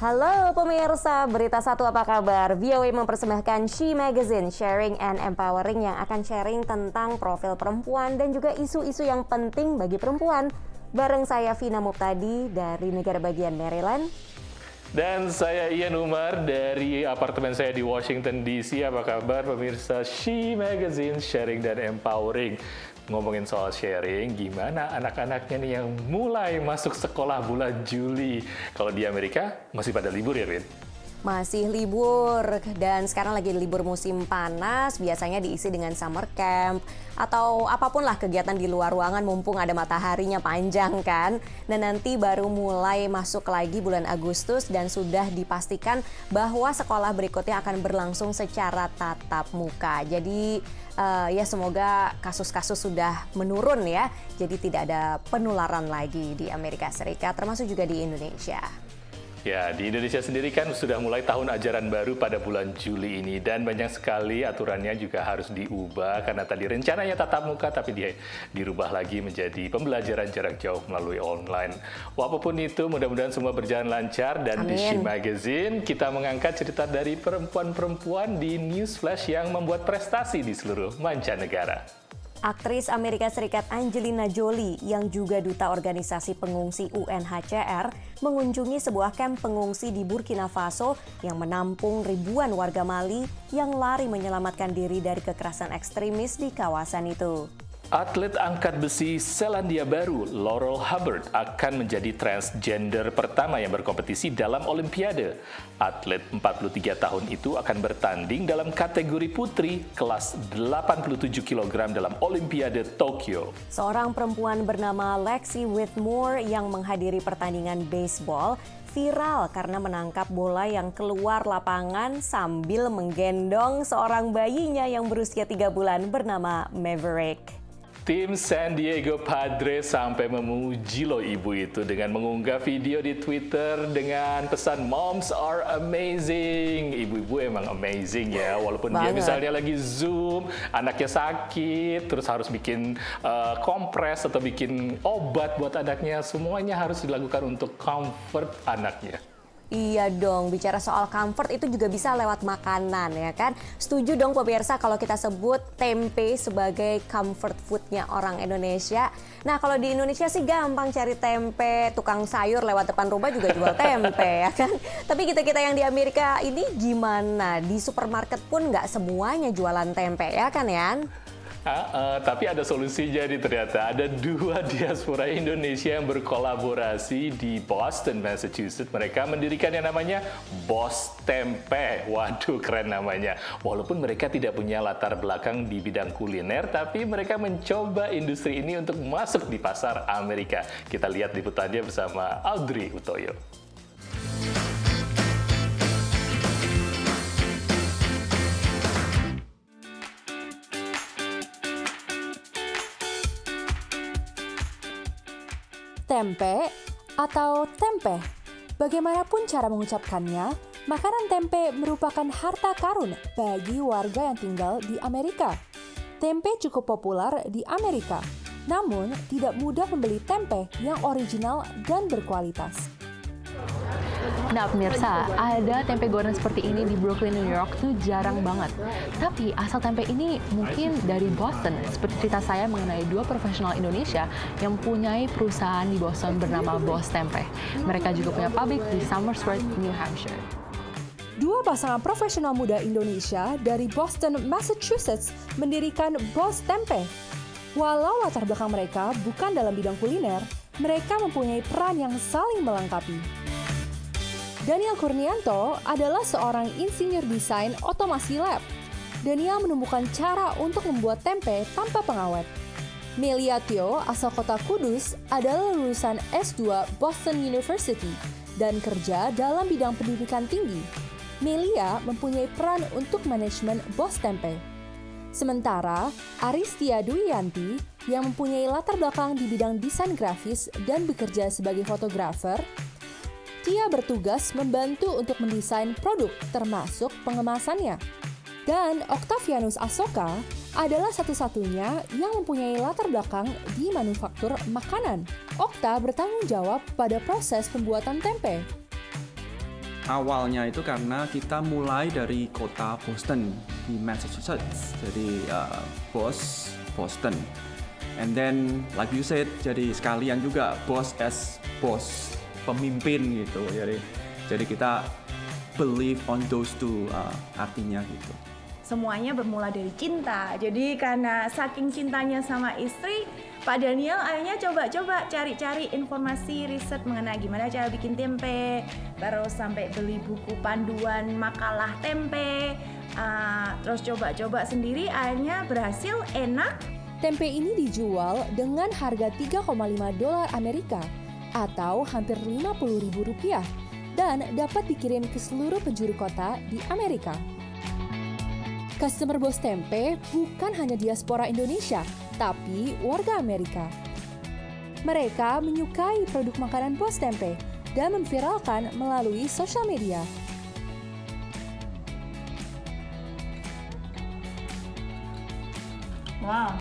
Halo pemirsa, Berita Satu apa kabar? VOA mempersembahkan She Magazine, Sharing and Empowering yang akan sharing tentang profil perempuan dan juga isu-isu yang penting bagi perempuan. Bareng saya Vina Muptadi dari negara bagian Maryland. Dan saya Ian Umar dari apartemen saya di Washington DC. Apa kabar pemirsa She Magazine, Sharing dan Empowering. Ngomongin soal sharing, gimana anak-anaknya nih yang mulai masuk sekolah bulan Juli? Kalau di Amerika masih pada libur ya, Rin? Masih libur, dan sekarang lagi libur musim panas, biasanya diisi dengan summer camp, atau apapun lah kegiatan di luar ruangan mumpung ada mataharinya panjang kan. Dan nanti baru mulai masuk lagi bulan Agustus dan sudah dipastikan bahwa sekolah berikutnya akan berlangsung secara tatap muka. Jadi ya semoga kasus-kasus sudah menurun ya, jadi tidak ada penularan lagi di Amerika Serikat, termasuk juga di Indonesia. Ya, di Indonesia sendiri kan sudah mulai tahun ajaran baru pada bulan Juli ini dan banyak sekali aturannya juga harus diubah karena tadi rencananya tatap muka tapi dia dirubah lagi menjadi pembelajaran jarak jauh melalui online. Walaupun itu mudah-mudahan semua berjalan lancar dan Amin. Di She Magazine kita mengangkat cerita dari perempuan-perempuan di news flash yang membuat prestasi di seluruh mancanegara. Aktris Amerika Serikat Angelina Jolie yang juga duta organisasi pengungsi UNHCR mengunjungi sebuah kamp pengungsi di Burkina Faso yang menampung ribuan warga Mali yang lari menyelamatkan diri dari kekerasan ekstremis di kawasan itu. Atlet angkat besi Selandia Baru, Laurel Hubbard, akan menjadi transgender pertama yang berkompetisi dalam Olimpiade. Atlet 43 tahun itu akan bertanding dalam kategori putri kelas 87 kg dalam Olimpiade Tokyo. Seorang perempuan bernama Lexi Whitmore yang menghadiri pertandingan baseball viral karena menangkap bola yang keluar lapangan sambil menggendong seorang bayinya yang berusia 3 bulan bernama Maverick. Tim San Diego Padres sampai memuji loh ibu itu dengan mengunggah video di Twitter dengan pesan "Moms are amazing". Ibu-ibu emang amazing ya, walaupun dia misalnya lagi Zoom, anaknya sakit, terus harus bikin kompres atau bikin obat buat anaknya, semuanya harus dilakukan untuk comfort anaknya. Iya dong, bicara soal comfort itu juga bisa lewat makanan ya kan. Setuju dong pemirsa kalau kita sebut tempe sebagai comfort foodnya orang Indonesia. Nah kalau di Indonesia sih gampang cari tempe, tukang sayur lewat depan rumah juga jual tempe ya kan. Tapi kita-kita yang di Amerika ini gimana? Di supermarket pun nggak semuanya jualan tempe ya kan Yan? Tapi ada solusinya nih ternyata. Ada dua diaspora Indonesia yang berkolaborasi di Boston, Massachusetts. Mereka mendirikan yang namanya Bos Tempe. Waduh, keren namanya. Walaupun mereka tidak punya latar belakang di bidang kuliner, tapi mereka mencoba industri ini untuk masuk di pasar Amerika. Kita lihat liputannya bersama Audrey Utoyo. Tempe atau tempe, bagaimanapun cara mengucapkannya, makanan tempe merupakan harta karun bagi warga yang tinggal di Amerika. Tempe cukup populer di Amerika, namun tidak mudah membeli tempe yang original dan berkualitas. Nah pemirsa, ada tempe goreng seperti ini di Brooklyn, New York tuh jarang banget. Tapi asal tempe ini mungkin dari Boston, seperti cerita saya mengenai dua profesional Indonesia yang mempunyai perusahaan di Boston bernama Bos Tempe. Mereka juga punya pabrik di Somersworth, New Hampshire. Dua pasangan profesional muda Indonesia dari Boston, Massachusetts mendirikan Bos Tempe. Walau latar belakang mereka bukan dalam bidang kuliner, mereka mempunyai peran yang saling melengkapi. Daniel Kurnianto adalah seorang insinyur desain otomasi lab. Daniel menemukan cara untuk membuat tempe tanpa pengawet. Melia Tio, asal kota Kudus, adalah lulusan S2 Boston University dan kerja dalam bidang pendidikan tinggi. Melia mempunyai peran untuk manajemen Bos Tempe. Sementara Aristia Duyanti yang mempunyai latar belakang di bidang desain grafis dan bekerja sebagai fotografer, dia bertugas membantu untuk mendesain produk termasuk pengemasannya. Dan Octavianus Asoka adalah satu-satunya yang mempunyai latar belakang di manufaktur makanan. Okta bertanggung jawab pada proses pembuatan tempe. awalnya itu karena kita mulai dari kota Boston di Massachusetts, jadi Boston. And then like you said, jadi sekalian juga boss, pemimpin gitu. Jadi kita believe on those two artinya gitu. Semuanya bermula dari cinta. Jadi karena saking cintanya sama istri, Pak Daniel akhirnya coba-coba cari-cari informasi, riset mengenai gimana cara bikin tempe, terus sampai beli buku panduan makalah tempe, terus coba-coba sendiri, akhirnya berhasil, enak. Tempe ini dijual dengan harga $3,5 Amerika atau hampir Rp50.000 dan dapat dikirim ke seluruh penjuru kota di Amerika. Customer Boss Tempe bukan hanya diaspora Indonesia, tapi warga Amerika. Mereka menyukai produk makanan Boss Tempe dan memviralkan melalui sosial media. Wow,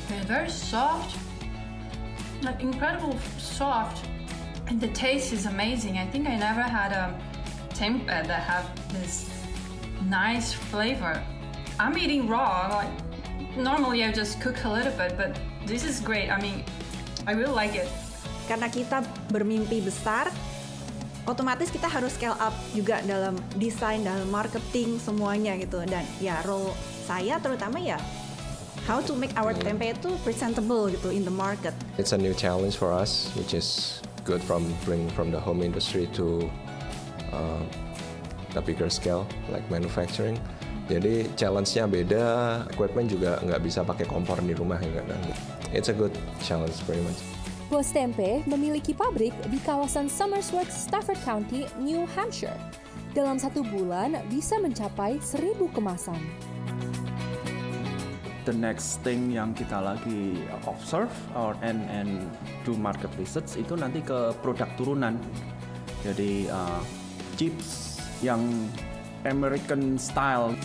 they're very soft, like incredible soft, and the taste is amazing. I think I never had a tempe that have this nice flavor. I'm eating raw. Like normally I just cook a little bit, but this is great. I mean, I really like it. Karena kita bermimpi besar, otomatis kita harus scale up juga dalam desain, dalam marketing, semuanya gitu. Dan ya role saya terutama ya how to make our tempe itu presentable gitu in the market. It's a new challenge for us, which is good bringing from the home industry to a bigger scale like manufacturing. Jadi challenge-nya beda, equipment juga nggak bisa pakai kompor di rumah ya kan. It's a good challenge very much. Boss Tempe memiliki pabrik di kawasan Somersworth, Stafford County, New Hampshire. Dalam 1 bulan bisa mencapai 1.000 kemasan. The next thing yang kita lagi observe and do market research itu nanti ke produk turunan. Jadi chips yang American style.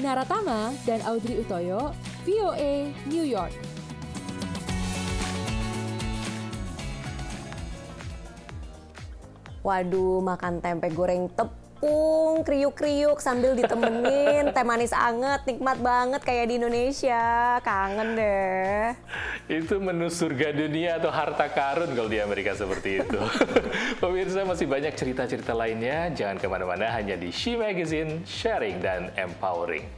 Naratama dan Audrey Utoyo, VOA, New York. Waduh, makan tempe goreng tepung, kriuk-kriuk sambil ditemenin teh manis anget, nikmat banget kayak di Indonesia. Kangen deh. Itu menu surga dunia atau harta karun kalau di Amerika seperti itu. Pemirsa, masih banyak cerita-cerita lainnya. Jangan kemana-mana, hanya di She Magazine, sharing dan empowering.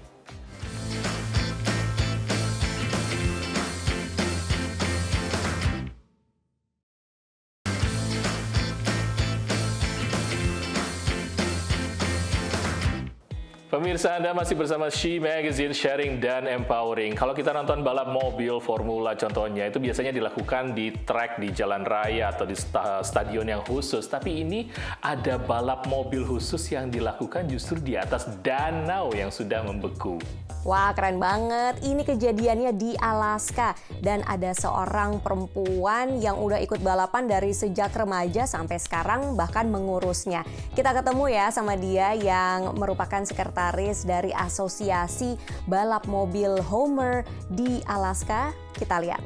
Pemirsa, Anda masih bersama She Magazine, sharing dan empowering. Kalau kita nonton balap mobil formula contohnya, itu biasanya dilakukan di track di jalan raya atau di stadion yang khusus. Tapi ini ada balap mobil khusus yang dilakukan justru di atas danau yang sudah membeku. Wah, keren banget. Ini kejadiannya di Alaska. Dan ada seorang perempuan yang udah ikut balapan dari sejak remaja sampai sekarang, bahkan mengurusnya. Kita ketemu ya sama dia yang merupakan sekretaris dari Asosiasi Balap Mobil Homer di Alaska. Kita lihat.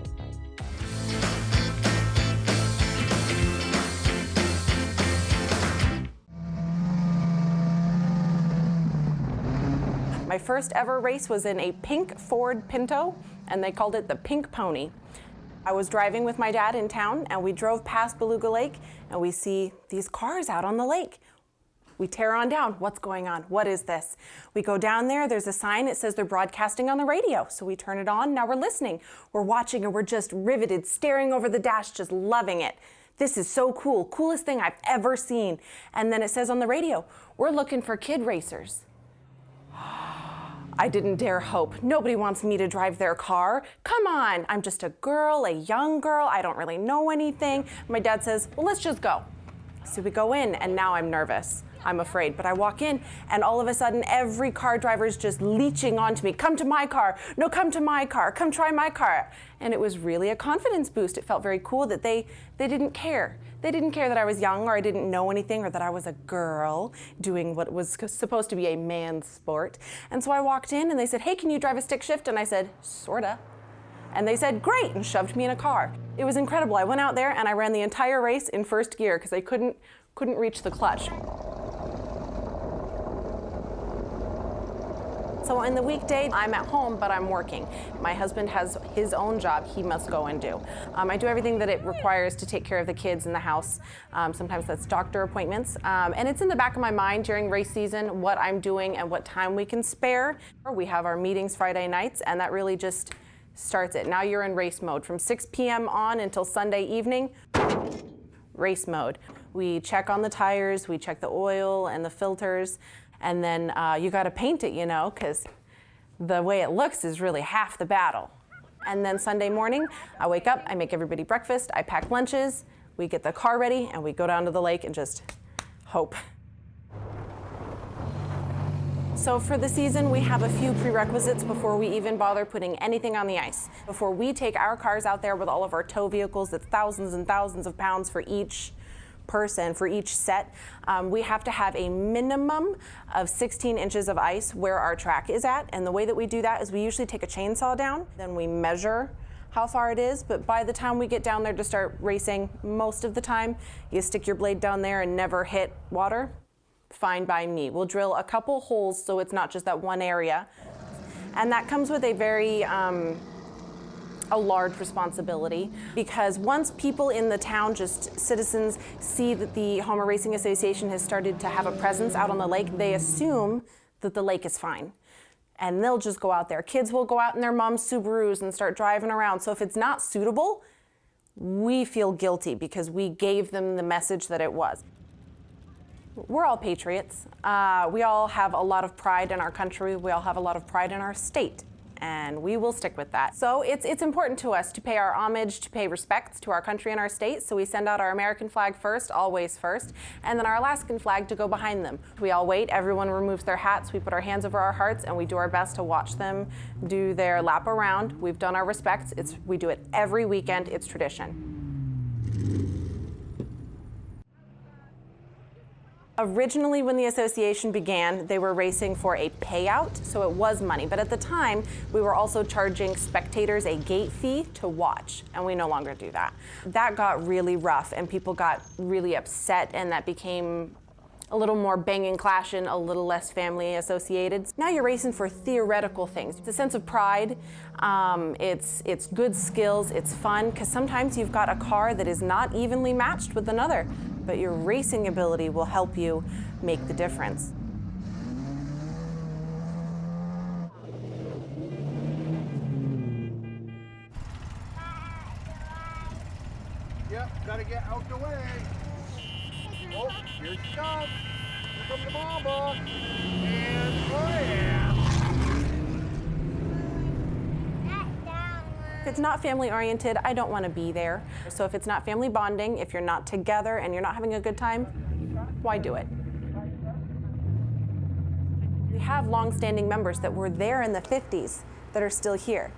My first ever race was in a pink Ford Pinto, and they called it the Pink Pony. I was driving with my dad in town, and we drove past Beluga Lake, and we see these cars out on the lake. We tear on down. What's going on? What is this? We go down there. There's a sign. It says they're broadcasting on the radio. So we turn it on. Now we're listening. We're watching, and we're just riveted, staring over the dash, just loving it. This is so cool. Coolest thing I've ever seen. And then it says on the radio, we're looking for kid racers. I didn't dare hope. Nobody wants me to drive their car. Come on, I'm just a girl, a young girl. I don't really know anything. My dad says, well, let's just go. So we go in, and now I'm nervous. I'm afraid, but I walk in, and all of a sudden, every car driver is just leeching onto me. Come to my car. No, come to my car. Come try my car. And it was really a confidence boost. It felt very cool that they didn't care. They didn't care that I was young or I didn't know anything or that I was a girl doing what was supposed to be a man's sport. And so I walked in and they said, hey, can you drive a stick shift? And I said, sorta. And they said, great, and shoved me in a car. It was incredible. I went out there and I ran the entire race in first gear because I couldn't couldn't reach the clutch. So on the weekday, I'm at home, but I'm working. My husband has his own job he must go and do. I do everything that it requires to take care of the kids in the house. Sometimes that's doctor appointments. And it's in the back of my mind during race season what I'm doing and what time we can spare. We have our meetings Friday nights, and that really just starts it. Now you're in race mode from 6 p.m. on until Sunday evening. Race mode. We check on the tires, we check the oil and the filters, and then you got to paint it, you know, because the way it looks is really half the battle. And then Sunday morning, I wake up, I make everybody breakfast, I pack lunches, we get the car ready, and we go down to the lake and just hope. So for the season, we have a few prerequisites before we even bother putting anything on the ice. Before we take our cars out there with all of our tow vehicles, that's thousands and thousands of pounds for each person, for each set, we have to have a minimum of 16 inches of ice where our track is at. And the way that we do that is we usually take a chainsaw down, then we measure how far it is, but by the time we get down there to start racing, most of the time, you stick your blade down there and never hit water. Fine by me. We'll drill a couple holes so it's not just that one area. And that comes with a very a large responsibility, because once people in the town, just citizens, see that the Homer Racing Association has started to have a presence out on the lake, they assume that the lake is fine. And they'll just go out there. Kids will go out in their mom's Subarus and start driving around. So if it's not suitable, we feel guilty because we gave them the message that it was. We're all patriots. We all have a lot of pride in our country. We all have a lot of pride in our state, and we will stick with that. So it's important to us to pay our homage, to pay respects to our country and our state. So we send out our American flag first, always first, and then our Alaskan flag to go behind them. We all wait, everyone removes their hats, we put our hands over our hearts, and we do our best to watch them do their lap around. We've done our respects. We do it every weekend. It's tradition. Originally, when the association began, they were racing for a payout, so it was money. But at the time, we were also charging spectators a gate fee to watch, and we no longer do that. That got really rough, and people got really upset, and that became a little more banging, clashing, a little less family associated. Now you're racing for theoretical things. It's a sense of pride, it's good skills, it's fun, because sometimes you've got a car that is not evenly matched with another, but your racing ability will help you make the difference. Yep, gotta get out the way. Oh, here she comes. Here comes the mama. And oh yeah. If it's not family oriented, I don't want to be there. So if it's not family bonding, if you're not together and you're not having a good time, why do it? We have long-standing members that were there in the 50s that are still here.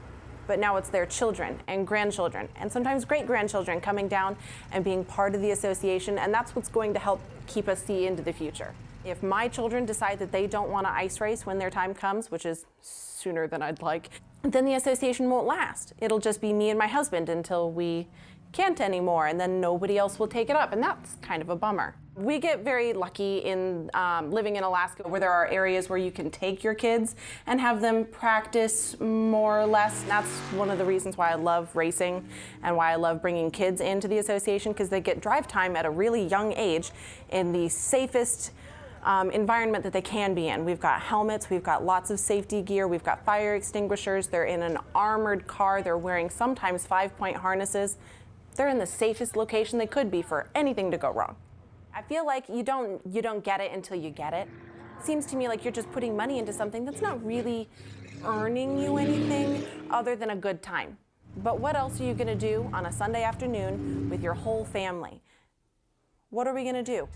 But now it's their children and grandchildren and sometimes great-grandchildren coming down and being part of the association, and that's what's going to help keep us see into the future. If my children decide that they don't want to ice race when their time comes, which is sooner than I'd like, then the association won't last. It'll just be me and my husband until we can't anymore, and then nobody else will take it up, and that's kind of a bummer. We get very lucky in living in Alaska, where there are areas where you can take your kids and have them practice more or less. That's one of the reasons why I love racing and why I love bringing kids into the association, because they get drive time at a really young age in the safest environment that they can be in. We've got helmets, we've got lots of safety gear, we've got fire extinguishers, they're in an armored car, they're wearing sometimes 5-point harnesses. They're in the safest location they could be for anything to go wrong. I feel like you don't get it until you get it. It seems to me like you're just putting money into something that's not really earning you anything other than a good time. But what else are you gonna do on a Sunday afternoon with your whole family? What are we gonna do?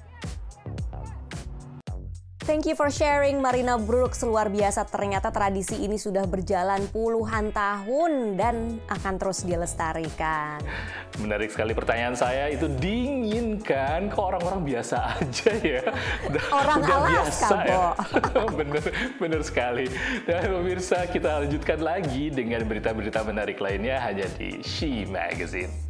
Thank you for sharing, Marina Brooks. Luar biasa, ternyata tradisi ini sudah berjalan puluhan tahun dan akan terus dilestarikan. Menarik sekali pertanyaan saya, itu dingin kan? Kok orang-orang biasa aja ya? Orang udah Alaska, biasa ya? bener sekali. Dan pemirsa, kita lanjutkan lagi dengan berita-berita menarik lainnya hanya di She. Magazine.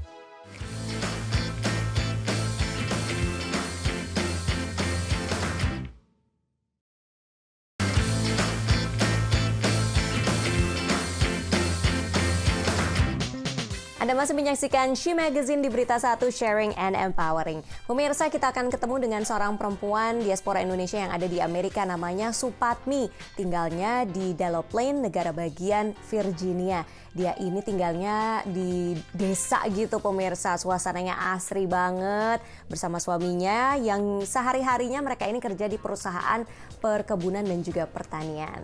Anda masih menyaksikan She Magazine di Berita 1, Sharing and Empowering. Pemirsa, kita akan ketemu dengan seorang perempuan diaspora Indonesia yang ada di Amerika, namanya Supatmi. Tinggalnya di Delaplane, negara bagian Virginia. Dia ini tinggalnya di desa gitu pemirsa, suasananya asri banget bersama suaminya yang sehari-harinya mereka ini kerja di perusahaan perkebunan dan juga pertanian.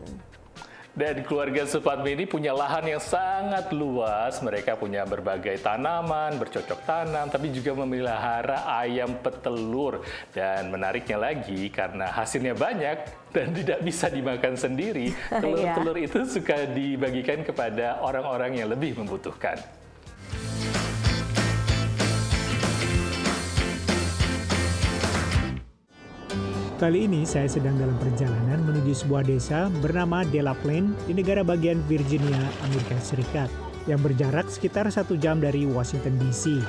Dan keluarga Supatmi ini punya lahan yang sangat luas. Mereka punya berbagai tanaman, bercocok tanam, tapi juga memelihara ayam petelur. Dan menariknya lagi, karena hasilnya banyak dan tidak bisa dimakan sendiri, telur-telur itu suka dibagikan kepada orang-orang yang lebih membutuhkan. Kali ini saya sedang dalam perjalanan menuju sebuah desa bernama Delaplane di negara bagian Virginia, Amerika Serikat, yang berjarak sekitar 1 jam dari Washington DC.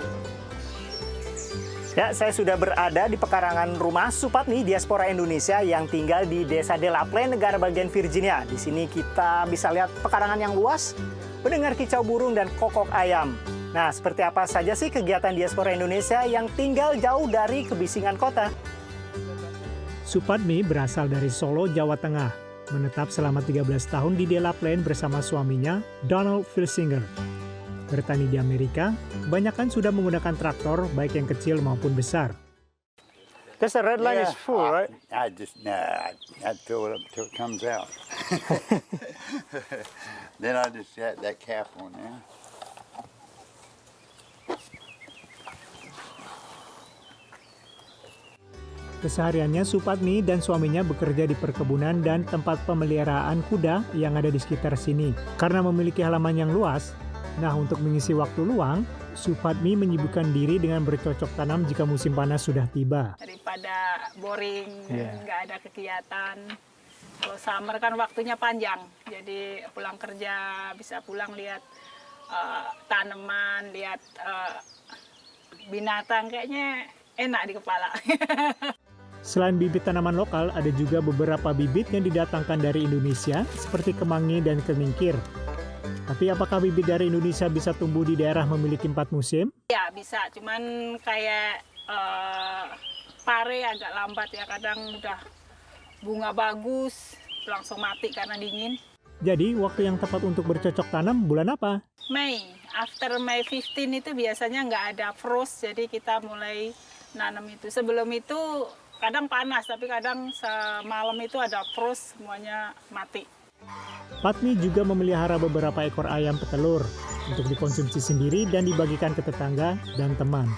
Ya, saya sudah berada di pekarangan rumah Supatmi, diaspora Indonesia yang tinggal di desa Delaplane, negara bagian Virginia. Di sini kita bisa lihat pekarangan yang luas, mendengar kicau burung dan kokok ayam. Nah, seperti apa saja sih kegiatan diaspora Indonesia yang tinggal jauh dari kebisingan kota? Supatmi berasal dari Solo, Jawa Tengah, menetap selama 13 tahun di Delaplane bersama suaminya, Donald Filsinger. Bertani di Amerika, kebanyakan sudah menggunakan traktor, baik yang kecil maupun besar. This red line is full, right? I fill it up till it comes out. Then I just got that cap on there. Kesehariannya Supatmi dan suaminya bekerja di perkebunan dan tempat pemeliharaan kuda yang ada di sekitar sini. Karena memiliki halaman yang luas, nah untuk mengisi waktu luang, Supatmi menyibukkan diri dengan bercocok tanam jika musim panas sudah tiba. Daripada boring, nggak ada kegiatan. Kalau summer kan waktunya panjang, jadi pulang kerja bisa pulang lihat tanaman, lihat binatang, kayaknya enak di kepala. Selain bibit tanaman lokal, ada juga beberapa bibit yang didatangkan dari Indonesia, seperti kemangi dan kemingkir. Tapi apakah bibit dari Indonesia bisa tumbuh di daerah memiliki 4 musim? Ya bisa, cuman kayak pare agak lambat ya, kadang udah bunga bagus, langsung mati karena dingin. Jadi, waktu yang tepat untuk bercocok tanam bulan apa? Mei, after May 15 itu biasanya nggak ada frost, jadi kita mulai nanam itu. Sebelum itu kadang panas, tapi kadang semalam itu ada frost, semuanya mati. Patmi juga memelihara beberapa ekor ayam petelur untuk dikonsumsi sendiri dan dibagikan ke tetangga dan teman.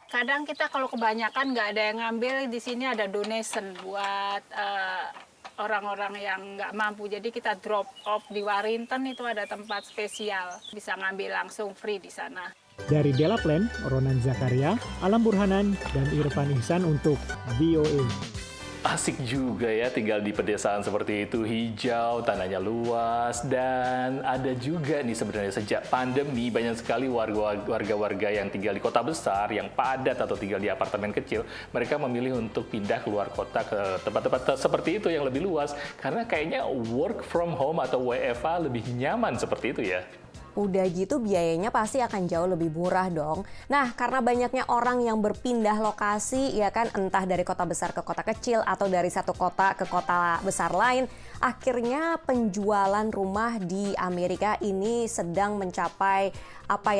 Kadang kita kalau kebanyakan nggak ada yang ngambil, di sini ada donation buat orang-orang yang nggak mampu. Jadi kita drop off di Warrington, itu ada tempat spesial, bisa ngambil langsung free di sana. Dari Delaplane, Ronan Zakaria, Alam Burhanan, dan Irfan Ihsan untuk VOA. Asik juga ya tinggal di pedesaan seperti itu, hijau, tanahnya luas, dan ada juga nih sebenarnya sejak pandemi banyak sekali warga-warga yang tinggal di kota besar, yang padat atau tinggal di apartemen kecil, mereka memilih untuk pindah keluar kota ke tempat-tempat seperti itu yang lebih luas, karena kayaknya work from home atau WFA lebih nyaman seperti itu ya. Udah gitu biayanya pasti akan jauh lebih murah dong. Nah, karena banyaknya orang yang berpindah lokasi, ya kan, entah dari kota besar ke kota kecil atau dari satu kota ke kota besar lain, akhirnya penjualan rumah di Amerika ini sedang mencapai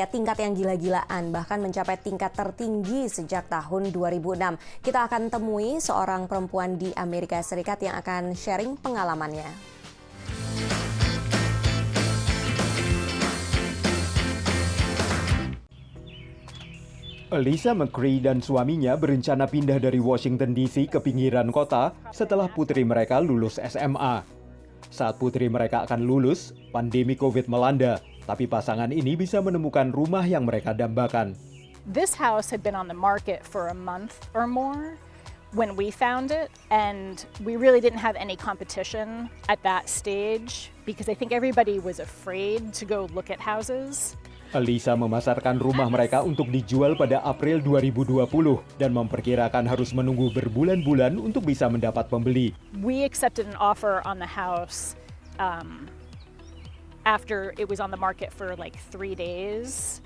tingkat yang gila-gilaan, bahkan mencapai tingkat tertinggi sejak tahun 2006. Kita akan temui seorang perempuan di Amerika Serikat yang akan sharing pengalamannya. Elisa McCree dan suaminya berencana pindah dari Washington DC ke pinggiran kota setelah putri mereka lulus SMA. Saat putri mereka akan lulus, pandemi COVID melanda, tapi pasangan ini bisa menemukan rumah yang mereka dambakan. This house had been on the market for a month or more when we found it, and we really didn't have any competition at that stage because I think everybody was afraid to go look at houses. Elisa memasarkan rumah mereka untuk dijual pada April 2020 dan memperkirakan harus menunggu berbulan-bulan untuk bisa mendapat pembeli. We accepted an offer on the house after it was on the market for like 3 days.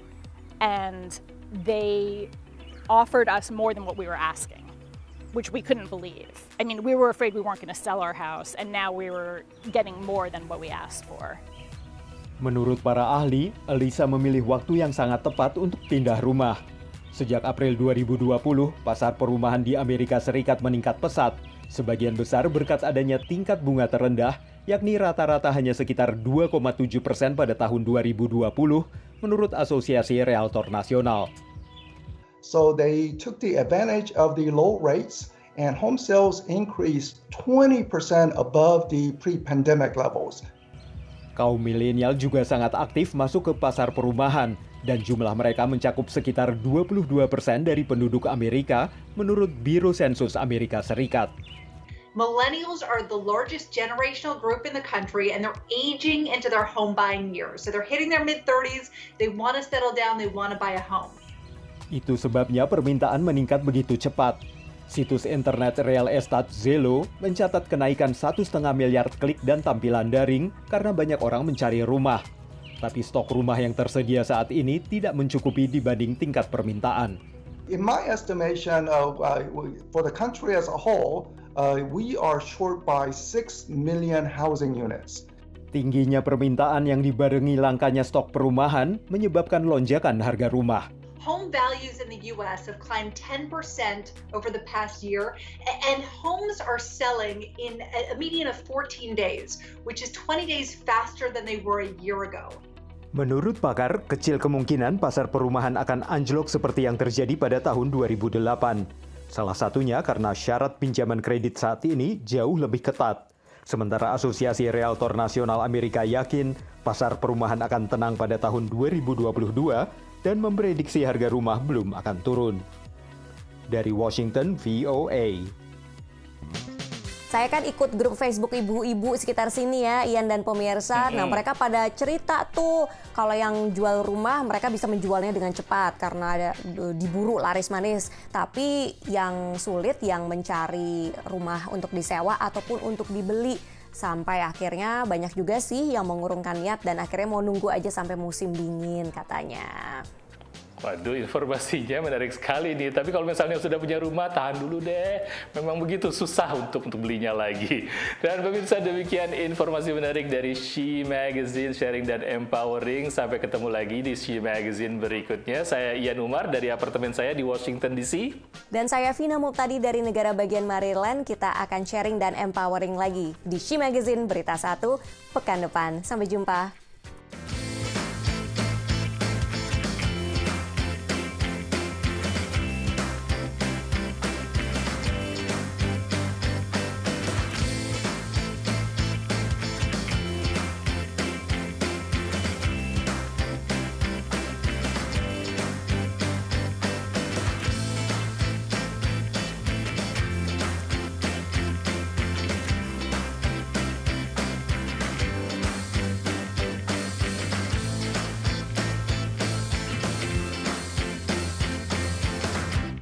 and they offered us more than what we were asking, which we couldn't believe. I mean, we were afraid we weren't going to sell our house, and now we were getting more than what we asked for. Menurut para ahli, Elisa memilih waktu yang sangat tepat untuk pindah rumah. Sejak April 2020, pasar perumahan di Amerika Serikat meningkat pesat, sebagian besar berkat adanya tingkat bunga terendah, yakni rata-rata hanya sekitar 2,7% pada tahun 2020, menurut Asosiasi Realtor Nasional. So they took the advantage of the low rates and home sales increased 20% above the pre-pandemic levels. Kaum milenial juga sangat aktif masuk ke pasar perumahan, dan jumlah mereka mencakup sekitar 22% dari penduduk Amerika menurut Biro Sensus Amerika Serikat. Millennials are the largest generational group in the country and they're aging into their home buying years. So they're hitting their mid-30s, they want to settle down, they want to buy a home. Itu sebabnya permintaan meningkat begitu cepat. Situs internet real estate Zillow mencatat kenaikan 1,5 miliar klik dan tampilan daring karena banyak orang mencari rumah. Tapi stok rumah yang tersedia saat ini tidak mencukupi dibanding tingkat permintaan. In my estimation, for the country as a whole, we are short by 6 million housing units. Tingginya permintaan yang dibarengi langkanya stok perumahan menyebabkan lonjakan harga rumah. Home values in the U.S. have climbed 10% over the past year, and homes are selling in a median of 14 days, which is 20 days faster than they were a year ago. Menurut pakar, kecil kemungkinan pasar perumahan akan anjlok seperti yang terjadi pada tahun 2008. Salah satunya karena syarat pinjaman kredit saat ini jauh lebih ketat. Sementara Asosiasi Realtor Nasional Amerika yakin pasar perumahan akan tenang pada tahun 2022 dan memprediksi harga rumah belum akan turun. Dari Washington, VOA. Saya kan ikut grup Facebook ibu-ibu sekitar sini ya, Ian dan pemirsa. Nah, mereka pada cerita tuh kalau yang jual rumah mereka bisa menjualnya dengan cepat karena ada diburu laris manis. Tapi yang sulit yang mencari rumah untuk disewa ataupun untuk dibeli. Sampai akhirnya banyak juga sih yang mengurungkan niat dan akhirnya mau nunggu aja sampai musim dingin katanya. Waduh, informasinya menarik sekali nih. Tapi kalau misalnya sudah punya rumah, tahan dulu deh. Memang begitu susah untuk belinya lagi. Dan pemirsa, demikian informasi menarik dari She Magazine, sharing dan empowering. Sampai ketemu lagi di She Magazine berikutnya. Saya Ian Umar dari apartemen saya di Washington DC. Dan saya Vina Multadi dari negara bagian Maryland. Kita akan sharing dan empowering lagi di She Magazine Berita 1 pekan depan. Sampai jumpa.